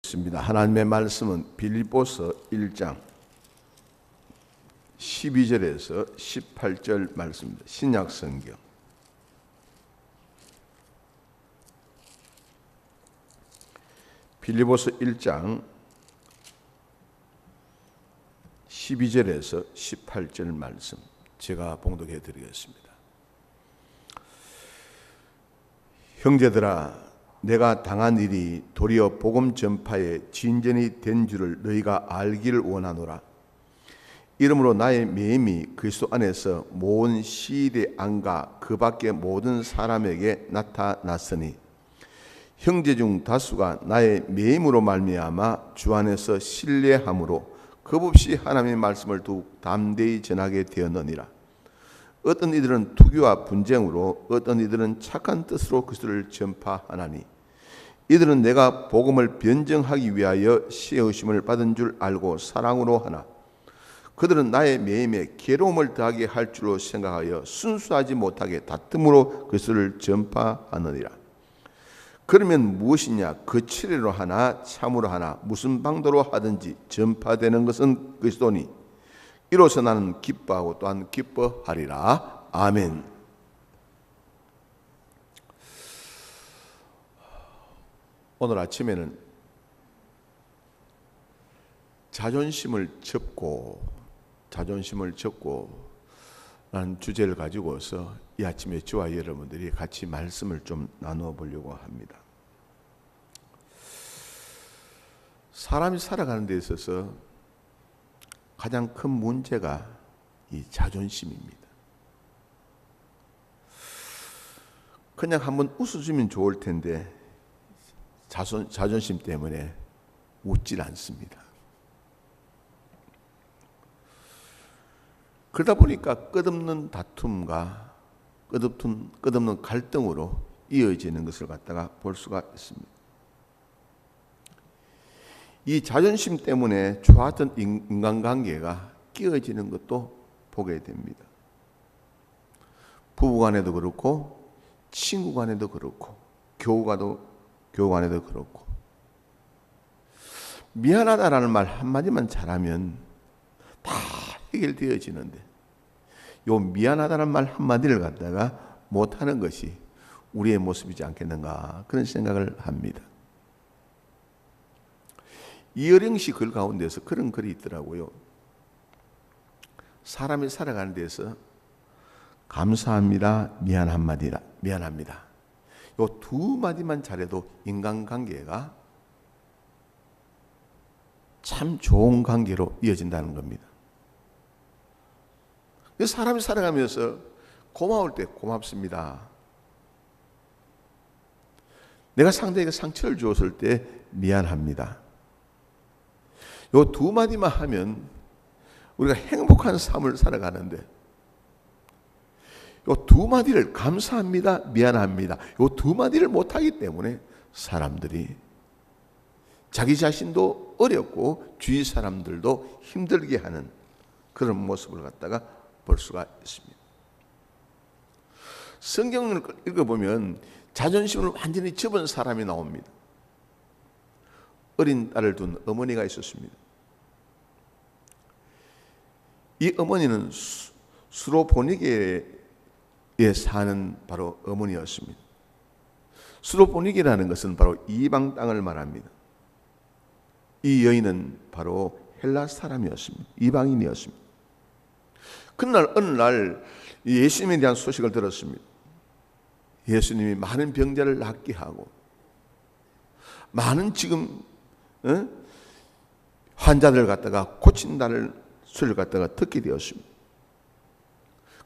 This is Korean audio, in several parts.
기도하겠습니다. 하나님의 말씀은 빌립보서 1장 12절에서 18절 말씀입니다. 신약 성경. 빌립보서 1장 12절에서 18절 말씀 제가 봉독해 드리겠습니다. 형제들아, 내가 당한 일이 도리어 복음 전파에 진전이 된 줄을 너희가 알기를 원하노라. 이러므로 나의 매임이 그리스도 안에서 모든 시대 안과 그 밖의 모든 사람에게 나타났으니 형제 중 다수가 나의 매임으로 말미암아 주 안에서 신뢰함으로 겁없이 하나님의 말씀을 더욱 담대히 전하게 되었느니라. 어떤 이들은 투기와 분쟁으로, 어떤 이들은 착한 뜻으로 그리스도를 전파하나니 이들은 내가 복음을 변증하기 위하여 세우심을 받은 줄 알고 사랑으로 하나 그들은 나의 매임에 괴로움을 더하게 할 줄로 생각하여 순수하지 못하게 다툼으로 그리스도를 전파하느니라. 그러면 무엇이냐? 거칠애로 하나 참으로 하나 무슨 방도로 하든지 전파되는 것은 그리스도니 이로써 나는 기뻐하고 또한 기뻐하리라. 아멘. 오늘 아침에는 자존심을 접고 라는 주제를 가지고서 이 아침에 저와 여러분들이 같이 말씀을 좀 나누어 보려고 합니다. 사람이 살아가는 데 있어서 가장 큰 문제가 이 자존심입니다. 그냥 한번 웃어주면 좋을 텐데 자존심 때문에 웃질 않습니다. 그러다 보니까 끝없는 다툼과 끝없는 갈등으로 이어지는 것을 갖다가 볼 수가 있습니다. 이 자존심 때문에 좋았던 인간관계가 깨어지는 것도 보게 됩니다. 부부간에도 그렇고 친구간에도 그렇고 교우간에도 그렇고 미안하다라는 말 한마디만 잘하면 다 해결되어지는데 요 미안하다는 말 한마디를 갖다가 못하는 것이 우리의 모습이지 않겠는가 그런 생각을 합니다. 이어령 씨 글 가운데서 그런 글이 있더라고요. 사람이 살아가는 데서 감사합니다, 미안합니다. 요 두 마디만 잘해도 인간관계가 참 좋은 관계로 이어진다는 겁니다. 사람이 살아가면서 고마울 때 고맙습니다. 내가 상대에게 상처를 주었을 때 미안합니다. 요 두 마디만 하면 우리가 행복한 삶을 살아가는데 요 두 마디를 감사합니다, 미안합니다. 요 두 마디를 못하기 때문에 사람들이 자기 자신도 어렵고 주위 사람들도 힘들게 하는 그런 모습을 갖다가 볼 수가 있습니다. 성경을 읽어보면 자존심을 완전히 접은 사람이 나옵니다. 어린 딸을 둔 어머니가 있었습니다. 이 어머니는 수로보니게에 사는 바로 어머니였습니다. 수로보니게라는 것은 바로 이방 땅을 말합니다. 이 여인은 바로 헬라 사람이었습니다. 이방인이었습니다. 그날 어느 날 예수님에 대한 소식을 들었습니다. 예수님이 많은 병자를 낫게 하고 많은 지금 환자들 갖다가 고친다는 소리를 갖다가 듣게 되었습니다.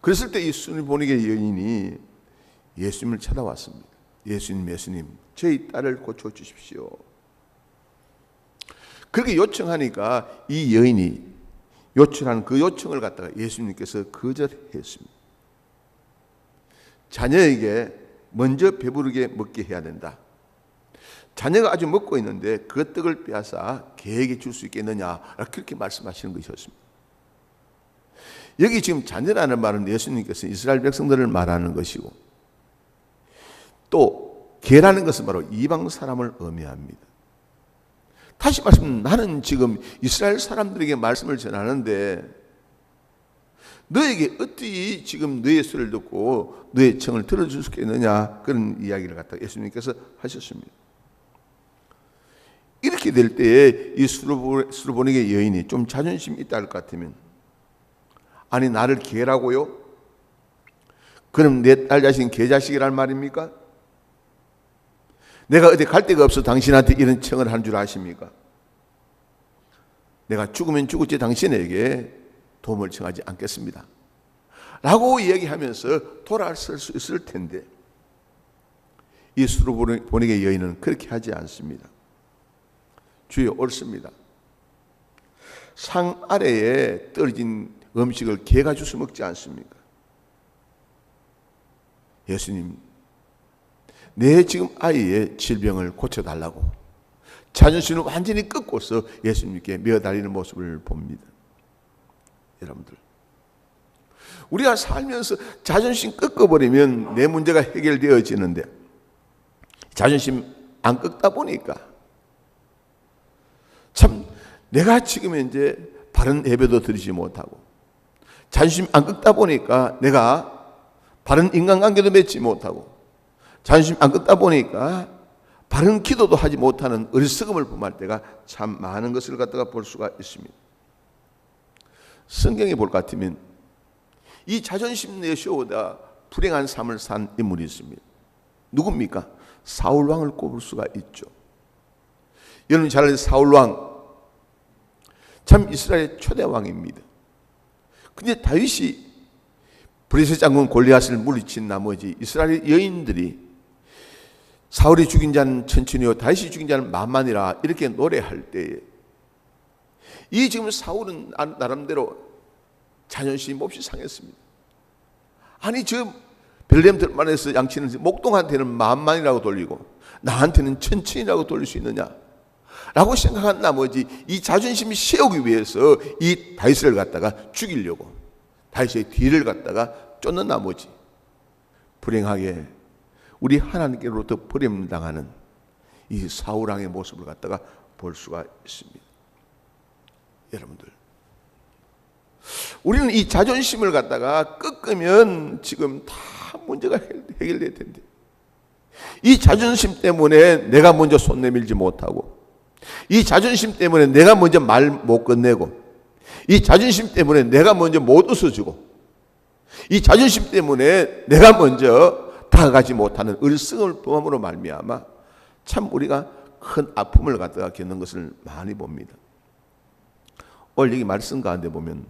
그랬을 때 이 수로보니게 여인이 예수님을 찾아왔습니다. 예수님, 저희 딸을 고쳐주십시오. 그렇게 요청하니까 이 여인이 요청한 그 요청을 갖다가 예수님께서 거절했습니다. 자녀에게 먼저 배부르게 먹게 해야 된다. 자녀가 아주 먹고 있는데 그 떡을 빼앗아 개에게 줄 수 있겠느냐 그렇게 말씀하시는 것이었습니다. 여기 지금 자녀라는 말은 예수님께서 이스라엘 백성들을 말하는 것이고 또 개라는 것은 바로 이방 사람을 의미합니다. 다시 말씀, 나는 지금 이스라엘 사람들에게 말씀을 전하는데 너에게 어떻게 지금 너의 소리를 듣고 너의 청을 들어줄 수 있느냐, 그런 이야기를 갖다가 예수님께서 하셨습니다. 이렇게 될 때에 이 수르보닉의 여인이 좀 자존심이 있다 할 것 같으면, 아니 나를 개라고요? 그럼 내 딸 자신 개자식이란 말입니까? 내가 어디 갈 데가 없어 당신한테 이런 청을 한 줄 아십니까? 내가 죽으면 죽을지 당신에게 도움을 청하지 않겠습니다 라고 이야기하면서 돌아설 수 있을 텐데, 이 수르보닉의 여인은 그렇게 하지 않습니다. 주여, 옳습니다. 상 아래에 떨어진 음식을 개가 주워 먹지 않습니까? 예수님, 내 지금 아이의 질병을 고쳐달라고 자존심을 완전히 꺾고서 예수님께 메어달리는 모습을 봅니다. 여러분들, 우리가 살면서 자존심 꺾어버리면 내 문제가 해결되어지는데, 자존심 안 꺾다 보니까 참 내가 지금 이제 바른 예배도 드리지 못하고, 자존심 안 꺾다 보니까 내가 바른 인간관계도 맺지 못하고, 자존심 안 꺾다 보니까 바른 기도도 하지 못하는 어리석음을 범할 때가 참 많은 것을 갖다가 볼 수가 있습니다. 성경에 볼 것 같으면 이 자존심 내쇼다 불행한 삶을 산 인물이 있습니다. 누굽니까? 사울왕을 꼽을 수가 있죠. 여러분 잘 아는 사울왕, 참 이스라엘의 초대 왕입니다. 근데 다윗이 브레셋 장군 골리앗을 물리친 나머지 이스라엘 여인들이 사울이 죽인 자는 천천히요 다윗이 죽인 자는 만만이라 이렇게 노래할 때에, 이 지금 사울은 나름대로 자존심 없이 상했습니다. 아니 저 벨레헴 들만에서 양치는 목동한테는 만만이라고 돌리고 나한테는 천천히라고 돌릴 수 있느냐 라고 생각한 나머지 이 자존심이 세우기 위해서 이 다윗을 갖다가 죽이려고 다윗의 뒤를 갖다가 쫓는 나머지 불행하게 우리 하나님께로부터 버림당하는 이 사울왕의 모습을 갖다가 볼 수가 있습니다. 여러분들, 우리는 이 자존심을 갖다가 꺾으면 지금 다 문제가 해결될 텐데, 이 자존심 때문에 내가 먼저 손 내밀지 못하고, 이 자존심 때문에 내가 먼저 말 못 건네고, 이 자존심 때문에 내가 먼저 못 웃어주고, 이 자존심 때문에 내가 먼저 다가가지 못하는 어리석음을 범함으로 말미암아 참 우리가 큰 아픔을 갖다가 겪는 것을 많이 봅니다. 오늘 여기 말씀 가운데 보면,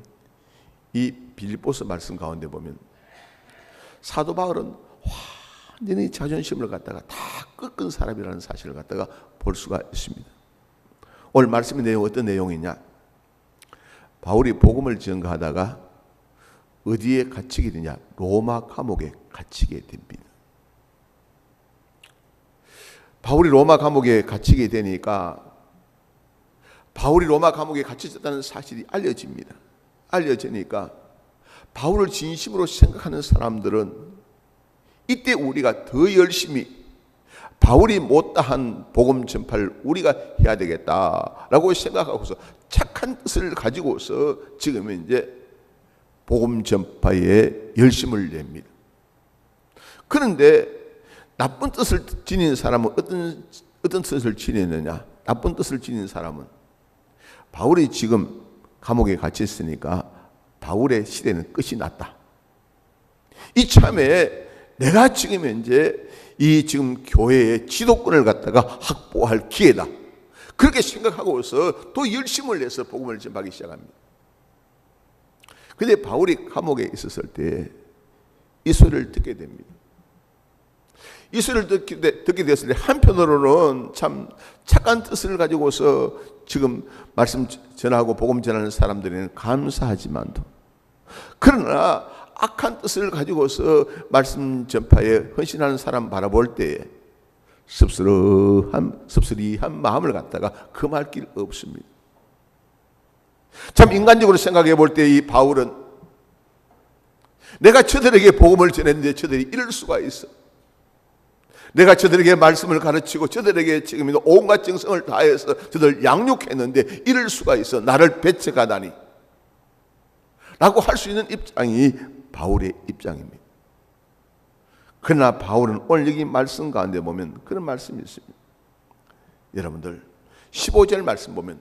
이 빌립보서 말씀 가운데 보면 사도 바울은 완전히 자존심을 갖다가 다 꺾은 사람이라는 사실을 갖다가 볼 수가 있습니다. 오늘 말씀의 내용 어떤 내용이냐? 바울이 복음을 전가하다가 어디에 갇히게 되냐? 로마 감옥에 갇히게 됩니다. 바울이 로마 감옥에 갇히게 되니까 바울이 로마 감옥에 갇혀졌다는 사실이 알려집니다. 알려지니까 바울을 진심으로 생각하는 사람들은 이때 우리가 더 열심히 바울이 못다한 복음 전파를 우리가 해야 되겠다라고 생각하고서 착한 뜻을 가지고서 지금 이제 복음 전파에 열심을 냅니다. 그런데 나쁜 뜻을 지닌 사람은 어떤 뜻을 지니느냐? 나쁜 뜻을 지닌 사람은 바울이 지금 감옥에 갇혀 있으니까 바울의 시대는 끝이 났다. 이참에 내가 지금 이제 이 지금 교회의 지도권을 갖다가 확보할 기회다. 그렇게 생각하고서 또 열심을 내서 복음을 전하기 시작합니다. 그런데 바울이 감옥에 있었을 때 이 소리를 듣게 됩니다. 이 소리를 듣게 됐을 때 한편으로는 참 착한 뜻을 가지고서 지금 말씀 전하고 복음 전하는 사람들에게는 감사하지만도, 그러나 악한 뜻을 가지고서 말씀 전파에 헌신하는 사람 바라볼 때에 섭섭리한 마음을 갖다가 금할 길 없습니다. 참 인간적으로 생각해 볼 때 이 바울은 내가 저들에게 복음을 전했는데 저들이 이럴 수가 있어. 내가 저들에게 말씀을 가르치고 저들에게 지금 온갖 정성을 다해서 저들 양육했는데 이럴 수가 있어 나를 배척하다니 라고 할 수 있는 입장이 바울의 입장입니다. 그러나 바울은 오늘 여기 말씀 가운데 보면 그런 말씀이 있습니다. 여러분들 15절 말씀 보면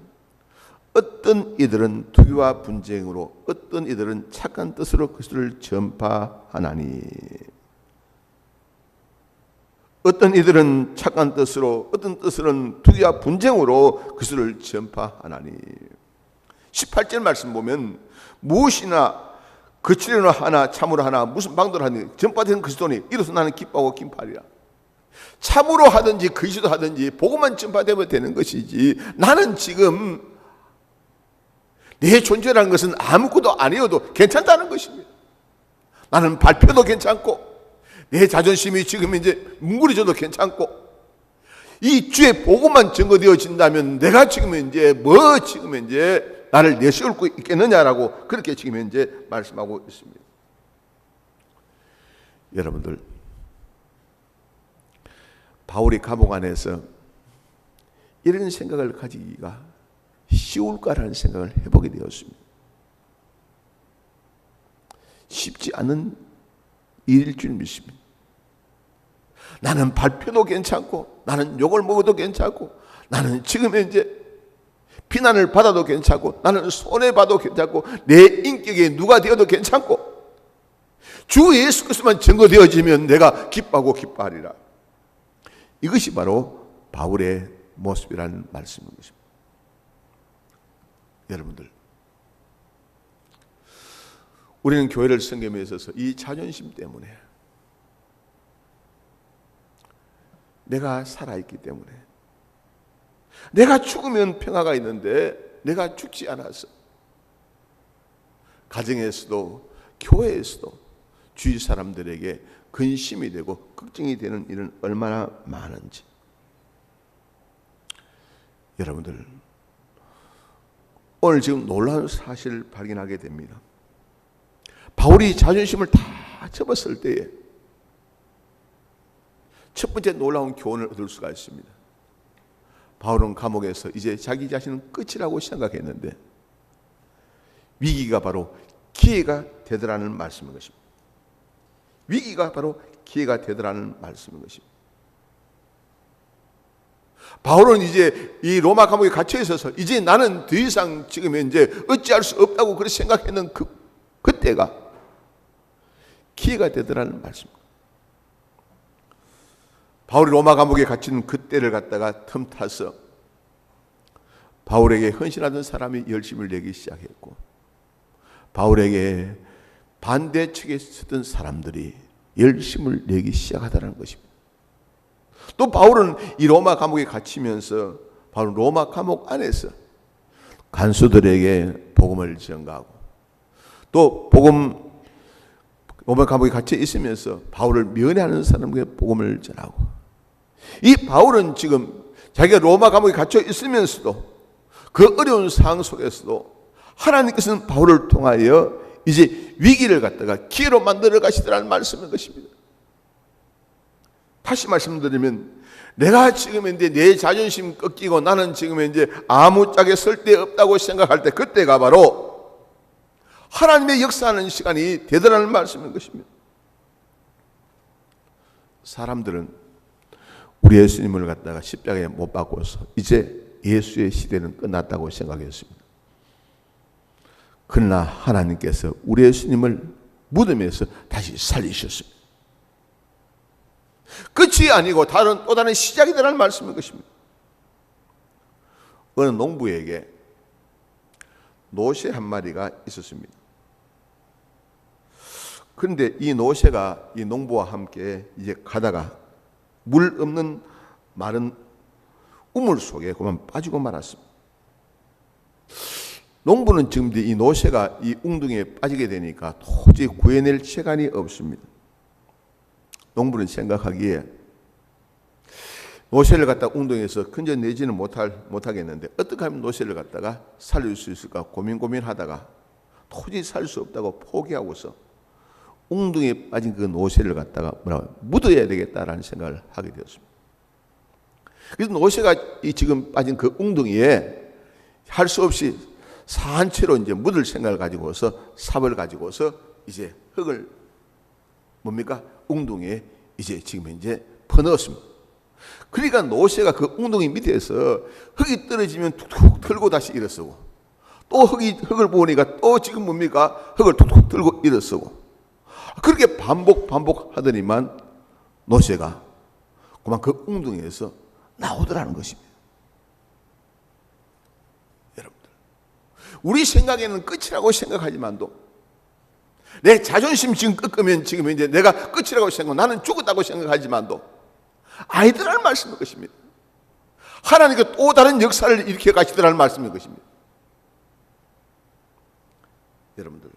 어떤 이들은 투기와 분쟁으로 어떤 이들은 착한 뜻으로 그리스도를 전파하나니 어떤 이들은 착한 뜻으로 어떤 뜻으로는 투기와 분쟁으로 그리스도를 전파하나니 18절 말씀 보면 무엇이나 거칠으나 하나 참으로 하나 무슨 방도로 하니 전파되는 그리스도니 이로써 나는 기뻐하고 기뻐하리라. 참으로 하든지 거짓으로 하든지 복음만 전파되면 되는 것이지 나는 지금 내 존재라는 것은 아무것도 아니어도 괜찮다는 것입니다. 나는 발표도 괜찮고 내 자존심이 지금 이제 뭉그러져도 괜찮고 이 주의 복음만 증거되어진다면 내가 지금 이제 나를 내세울 수 있겠느냐라고 그렇게 지금 현재 말씀하고 있습니다. 여러분들 바울이 감옥 안에서 이런 생각을 가지기가 쉬울까라는 생각을 해보게 되었습니다. 쉽지 않은 일일 줄 믿습니다. 나는 발표도 괜찮고 나는 욕을 먹어도 괜찮고 나는 지금 현재 비난을 받아도 괜찮고 나는 손해봐도 괜찮고 내 인격에 누가 되어도 괜찮고 주 예수 그리스도만 증거되어지면 내가 기뻐하고 기뻐하리라. 이것이 바로 바울의 모습이라는 말씀인 것입니다. 여러분들 우리는 교회를 섬김에 있어서 이 자존심 때문에 내가 살아있기 때문에 내가 죽으면 평화가 있는데 내가 죽지 않아서 가정에서도 교회에서도 주위 사람들에게 근심이 되고 걱정이 되는 일은 얼마나 많은지 여러분들 오늘 지금 놀라운 사실을 발견하게 됩니다. 바울이 자존심을 다 접었을 때에 첫 번째 놀라운 교훈을 얻을 수가 있습니다. 바울은 감옥에서 이제 자기 자신은 끝이라고 생각했는데 위기가 바로 기회가 되더라는 말씀인 것입니다. 위기가 바로 기회가 되더라는 말씀인 것입니다. 바울은 이제 이 로마 감옥에 갇혀 있어서 이제 나는 더 이상 지금 이제 어찌할 수 없다고 그렇게 생각했는 그때가 기회가 되더라는 말씀입니다. 바울이 로마 감옥에 갇힌 그때를 갖다가 틈타서 바울에게 헌신하던 사람이 열심을 내기 시작했고 바울에게 반대측에 서던 사람들이 열심을 내기 시작하다는 것입니다. 또 바울은 이 로마 감옥에 갇히면서 바로 로마 감옥 안에서 간수들에게 복음을 전가하고 또 로마 감옥에 갇혀 있으면서 바울을 면회하는 사람에게 복음을 전하고 이 바울은 지금 자기가 로마 감옥에 갇혀 있으면서도 그 어려운 상황 속에서도 하나님께서는 바울을 통하여 이제 위기를 갖다가 기회로 만들어 가시더라는 말씀인 것입니다. 다시 말씀드리면 내가 지금 이제 내 자존심 꺾이고 나는 지금 이제 아무짝에 설 데 없다고 생각할 때 그때가 바로 하나님의 역사하는 시간이 되더라는 말씀인 것입니다. 사람들은 우리 예수님을 갖다가 십자가에 못 박고서 이제 예수의 시대는 끝났다고 생각했습니다. 그러나 하나님께서 우리 예수님을 무덤에서 다시 살리셨습니다. 끝이 아니고 또 다른 시작이라는 말씀인 것입니다. 어느 농부에게 노새 한 마리가 있었습니다. 그런데 이 노새가 이 농부와 함께 이제 가다가 물 없는 마른 우물 속에 그만 빠지고 말았습니다. 농부는 지금 이 노새가 이 웅덩이에 빠지게 되니까 도저히 구해낼 시간이 없습니다. 농부는 생각하기에 노새를 갖다 웅덩이에서 건져내지는 못하겠는데 어떻게 하면 노새를 갖다가 살릴 수 있을까 고민하다가 도저히 살 수 없다고 포기하고서 웅둥이에 빠진 그 노새를 갖다가 묻어야 되겠다라는 생각을 하게 되었습니다. 그래서 노새가 지금 빠진 그 웅둥이에 할 수 없이 산채로 이제 묻을 생각을 가지고서 삽을 가지고서 이제 흙을 뭡니까? 웅둥이에 이제 지금 이제 퍼넣었습니다. 그러니까 노새가 그 웅둥이 밑에서 흙이 떨어지면 툭툭 털고 다시 일어서고, 또 흙을 보니까 또 지금 뭡니까? 흙을 툭툭 들고 일어서고, 그렇게 반복하더니만 노새가 그만 그 웅둥이에서 나오더라는 것입니다. 여러분들, 우리 생각에는 끝이라고 생각하지만도, 내 자존심 지금 꺾으면 지금 이제 내가 끝이라고 생각하고 나는 죽었다고 생각하지만도 아니더라는 말씀인 것입니다. 하나님께 또 다른 역사를 일으켜 가시더라는 말씀인 것입니다. 여러분들,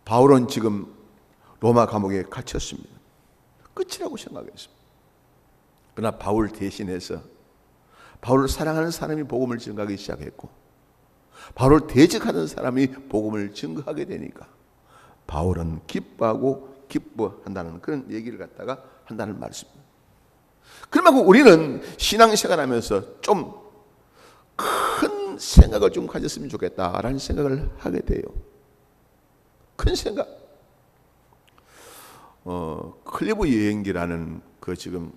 바울은 지금 로마 감옥에 갇혔습니다. 끝이라고 생각했습니다. 그러나 바울 대신해서 바울을 사랑하는 사람이 복음을 증거하기 시작했고, 바울을 대적하는 사람이 복음을 증거하게 되니까 바울은 기뻐한다는 그런 얘기를 갖다가 한다는 말씀입니다. 그러면 우리는 신앙생활 하면서 좀 큰 생각을 좀 가졌으면 좋겠다라는 생각을 하게 돼요. 큰 생각. 클리브 여행기라는 그 지금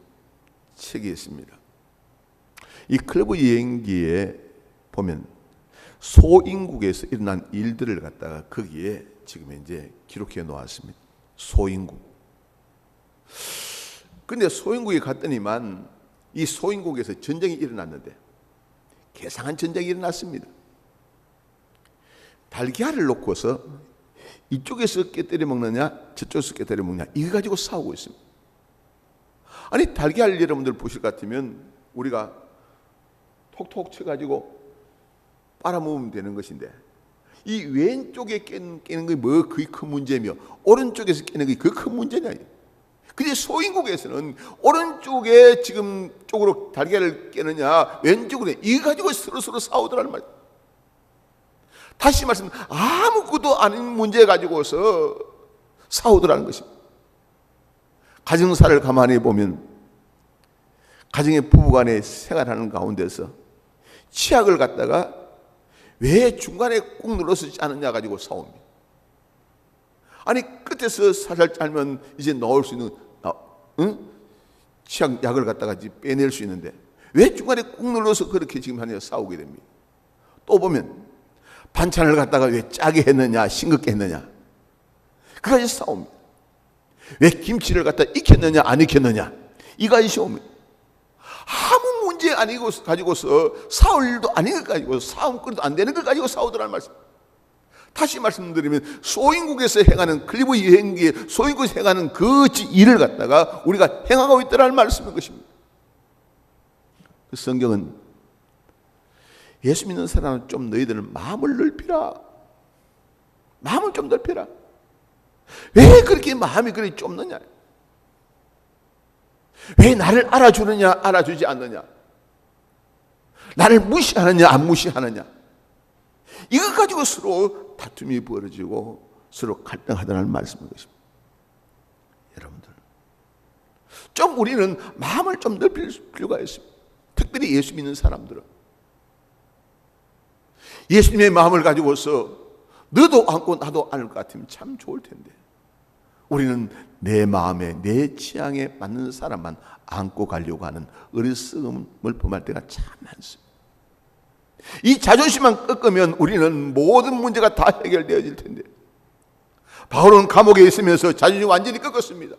책이 있습니다. 이 클리브 여행기에 보면 소인국에서 일어난 일들을 갖다가 거기에 지금 이제 기록해 놓았습니다. 소인국. 그런데 소인국에 갔더니만 이 소인국에서 전쟁이 일어났는데, 괴상한 전쟁이 일어났습니다. 달걀을 놓고서 이쪽에서 깨뜨려 먹느냐 저쪽에서 깨뜨려 먹느냐 이거 가지고 싸우고 있습니다. 아니, 달걀 여러분들 보실 것 같으면 우리가 톡톡 쳐가지고 빨아먹으면 되는 것인데, 이 왼쪽에 깨는 게 뭐 그게 큰 문제며 오른쪽에서 깨는 게 그 큰 문제냐. 근데 소인국에서는 오른쪽에 지금 쪽으로 달걀을 깨느냐 왼쪽으로 이거 가지고 서로 싸우더라는 말. 다시 말씀, 아무것도 아닌 문제 가지고서 싸우더라는 것입니다. 가정사를 가만히 보면 가정의 부부간에 생활하는 가운데서 치약을 갖다가 왜 중간에 꾹 눌러서 짜느냐 가지고 싸웁니다. 아니, 끝에서 살살 짜면 이제 넣을 수 있는 치약 약을 갖다가 빼낼 수 있는데 왜 중간에 꾹 눌러서 그렇게 지금 하냐 싸우게 됩니다. 또 보면 반찬을 갖다가 왜 짜게 했느냐 싱겁게 했느냐 그까지 싸웁니다. 왜 김치를 갖다 익혔느냐 안 익혔느냐 이까지 싸웁니다. 아무 문제 아니고 가지고서 싸울 일도 아닌 것 가지고 싸움거리도 안 되는 것 가지고 싸우더라는 말씀. 다시 말씀드리면 소인국에서 행하는 클리브 여행기에 소인국에서 행하는 그 일을 갖다가 우리가 행하고 있다는 말씀인 것입니다. 그 성경은 예수 믿는 사람은 좀 너희들은 마음을 넓히라. 마음을 좀 넓혀라. 왜 그렇게 마음이 그렇게 좁느냐? 왜 나를 알아주느냐 알아주지 않느냐? 나를 무시하느냐 안 무시하느냐? 이거 가지고 서로 다툼이 벌어지고 서로 갈등하다는 말씀인 것입니다. 여러분들, 좀 우리는 마음을 좀 넓힐 필요가 있습니다. 특별히 예수 믿는 사람들은 예수님의 마음을 가지고서 너도 안고 나도 안을 것 같으면 참 좋을 텐데, 우리는 내 마음에 내 취향에 맞는 사람만 안고 가려고 하는 어리석음을 범할 때가 참 많습니다. 이 자존심만 꺾으면 우리는 모든 문제가 다 해결되어질 텐데, 바울은 감옥에 있으면서 자존심 완전히 꺾었습니다.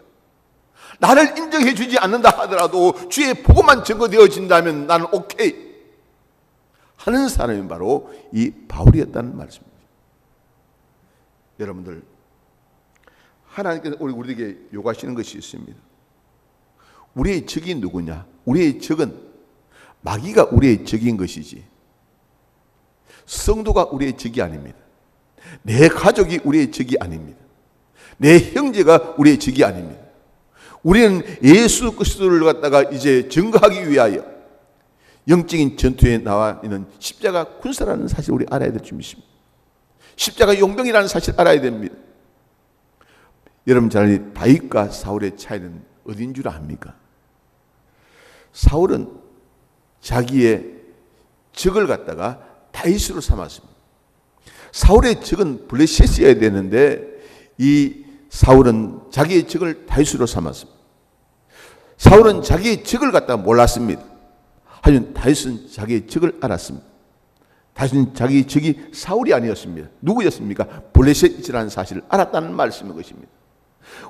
나를 인정해 주지 않는다 하더라도 주의 복음만 증거되어진다면 나는 오케이 하는 사람이 바로 이 바울이었다는 말씀입니다. 여러분들, 하나님께서 우리에게 요구하시는 것이 있습니다. 우리의 적이 누구냐? 우리의 적은 마귀가 우리의 적인 것이지 성도가 우리의 적이 아닙니다. 내 가족이 우리의 적이 아닙니다. 내 형제가 우리의 적이 아닙니다. 우리는 예수 그리스도를 갖다가 이제 증거하기 위하여 영적인 전투에 나와 있는 십자가 군사라는 사실 우리 알아야 될 줄 믿습니다. 십자가 용병이라는 사실 알아야 됩니다. 여러분 잘 아는 다윗과 사울의 차이는 어딘 줄 압니까? 사울은 자기의 적을 갖다가 다윗으로 삼았습니다. 사울의 적은 블레셋이어야 되는데 이 사울은 자기의 적을 다윗으로 삼았습니다. 사울은 자기의 적을 갖다가 몰랐습니다. 하지만 다윗은 자기의 적을 알았습니다. 다윗은 자기의 적이 사울이 아니었습니다. 누구였습니까? 블레셋이라는 사실을 알았다는 말씀인 것입니다.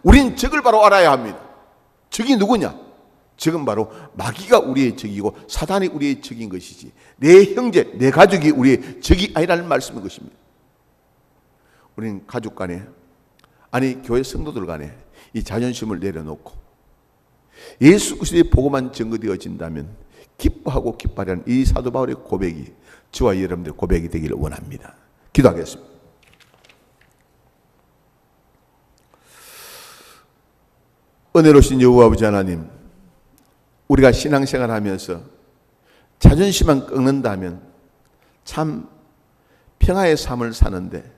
우리는 적을 바로 알아야 합니다. 적이 누구냐? 적은 바로 마귀가 우리의 적이고 사단이 우리의 적인 것이지 내 형제, 내 가족이 우리의 적이 아니라는 말씀인 것입니다. 우리는 가족 간에, 아니 교회 성도들 간에 이 자존심을 내려놓고 예수 그리스도의 복음만 증거되어진다면 기뻐하고 기뻐하는 이 사도 바울의 고백이 저와 여러분들의 고백이 되기를 원합니다. 기도하겠습니다. 은혜로우신 여호와 아버지 하나님, 우리가 신앙생활하면서 자존심만 꺾는다면 참 평화의 삶을 사는데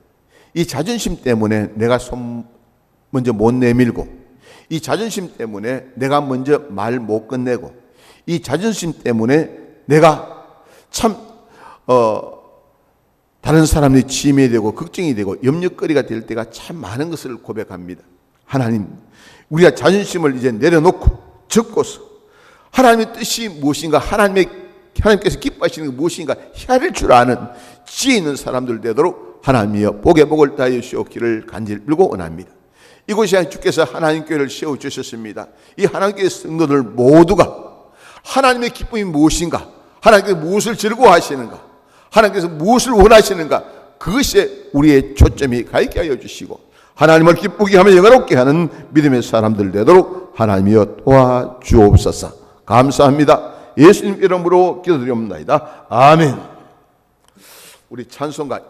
이 자존심 때문에 내가 손 먼저 못 내밀고 이 자존심 때문에 내가 먼저 말 못 끝내고 이 자존심 때문에 내가 참 다른 사람들이 침해 되고 걱정이 되고 염려거리가 될 때가 참 많은 것을 고백합니다. 하나님, 우리가 자존심을 이제 내려놓고 접고서 하나님의 뜻이 무엇인가, 하나님께서 기뻐하시는 게 무엇인가 헤아릴 줄 아는 지혜 있는 사람들 되도록 하나님이여 복의 복을 다하여 주옵기를 간절히 빌고 원합니다. 이곳에 주께서 하나님 교회를 세워주셨습니다. 이 하나님께의 성도들 모두가 하나님의 기쁨이 무엇인가, 하나님께서 무엇을 즐거워하시는가, 하나님께서 무엇을 원하시는가, 그것에 우리의 초점이 가 있게 하여 주시고 하나님을 기쁘게 하며 영화롭게 하는 믿음의 사람들 되도록 하나님이여 도와주옵소서. 감사합니다. 예수님 이름으로 기도드리옵나이다. 아멘. 우리 찬송가